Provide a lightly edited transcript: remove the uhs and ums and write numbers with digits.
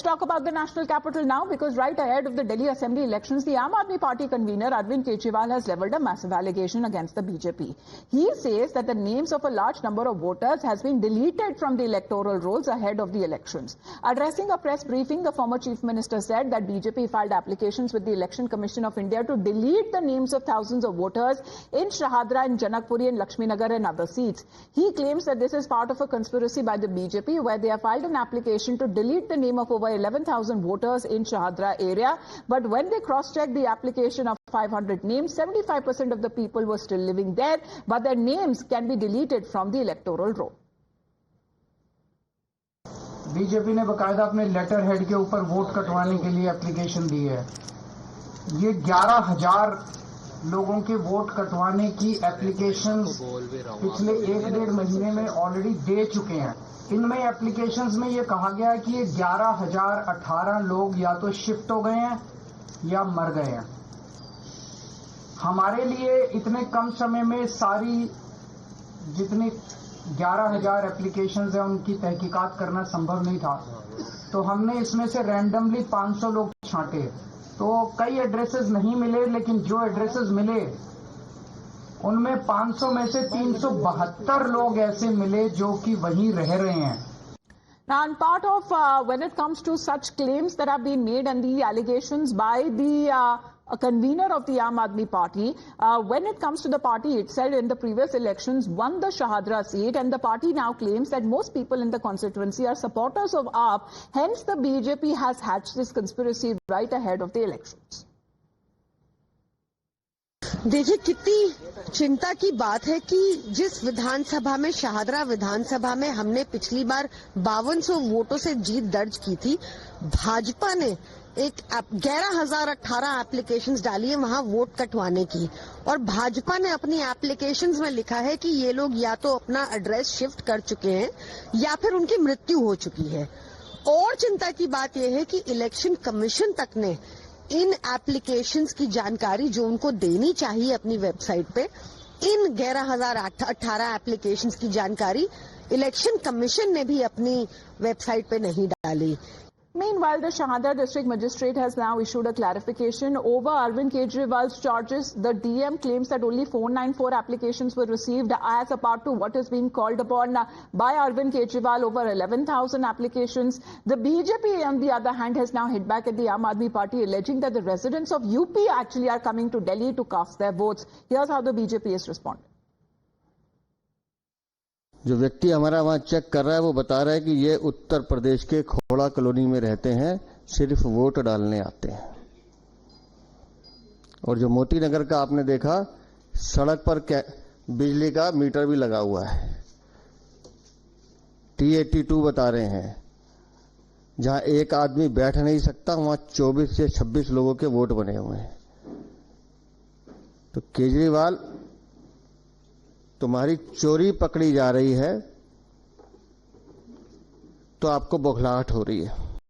Talk about the national capital now, because right ahead of the Delhi Assembly elections, the Aam Aadmi Party convener Arvind Kejriwal has levelled a massive allegation against the BJP. He says that the names of a large number of voters has been deleted from the electoral rolls ahead of the elections. Addressing a press briefing, the former Chief Minister said that BJP filed applications with the Election Commission of India to delete the names of thousands of voters in Shahadra, in Janakpuri, in Lakshminagar and other seats. He claims that this is part of a conspiracy by the BJP, where they have filed an application to delete the name of over 11,000 voters in Shahadra area, but when they cross-checked the application of 500 names, 75% of the people were still living there, but their names can be deleted from the electoral roll. BJP ने बकायदा अपने letter head के ऊपर vote कटवाने के लिए application दी है। ये 11,000 लोगों के वोट कटवाने की एप्लीकेशन पिछले 1-1.5 महीने में ऑलरेडी दे चुके हैं। इनमें एप्लीकेशंस में ये कहा गया है कि ये 11,018 लोग या तो शिफ्ट हो गए हैं या मर गए हैं। हमारे लिए इतने कम समय में सारी जितनी 11,000 एप्लीकेशंस हैं उनकी तहकीकात करना संभव नहीं था, तो हमने इसमें से रैंडमली 500 लोग छांटे। तो कई एड्रेसेस नहीं मिले, लेकिन जो एड्रेसेस मिले उनमें 500 में से 372 लोग ऐसे मिले जो कि वहीं रह रहे हैं। Now, and part of when it comes to such claims that have been made and the allegations by the a convener of the Aam Aadmi Party, when it comes to the party itself, in the previous elections won the Shahadra seat, and the party now claims that most people in the constituency are supporters of AAP. Hence, the BJP has hatched this conspiracy right ahead of the elections. देखिए, कितनी चिंता की बात है कि जिस विधानसभा में, शहादरा विधानसभा में हमने पिछली बार 5200 वोटों से जीत दर्ज की थी, भाजपा ने एक 11,018 एप्लीकेशंस डाली है वहां वोट कटवाने की, और भाजपा ने अपनी एप्लीकेशंस में लिखा है कि ये लोग या तो अपना एड्रेस शिफ्ट कर चुके हैं या फिर उनकी मृत्यु हो चुकी है। और चिंता की बात यह है कि इलेक्शन कमीशन तक ने इन एप्लीकेशंस की जानकारी जो उनको देनी चाहिए अपनी वेबसाइट पे, इन 11,018 एप्लीकेशंस की जानकारी इलेक्शन कमीशन ने भी अपनी वेबसाइट पे नहीं डाली। Meanwhile, the Shahadra district magistrate has now issued a clarification over Arvind Kejriwal's charges. The DM claims that only 494 applications were received as a part to what is being called upon by Arvind Kejriwal over 11,000 applications. The BJP, on the other hand, has now hit back at the Aam Aadmi Party, alleging that the residents of UP actually are coming to Delhi to cast their votes. Here's how the BJP is responding. जो व्यक्ति हमारा वहां check कर रहा है वो बता रहा है कि ये उत्तर प्रदेश के खोड़ा कॉलोनी में रहते हैं, सिर्फ वोट डालने आते हैं। और जो मोती नगर का आपने देखा, सड़क पर बिजली का मीटर भी लगा हुआ है। T82 बता रहे हैं, जहां एक आदमी बैठ नहीं सकता वहां 24 से 26 लोगों के वोट बने हुए हैं। तो केजरीवाल, तुम्हारी चोरी पकड़ी जा रही है तो आपको बौखलाहट हो रही है।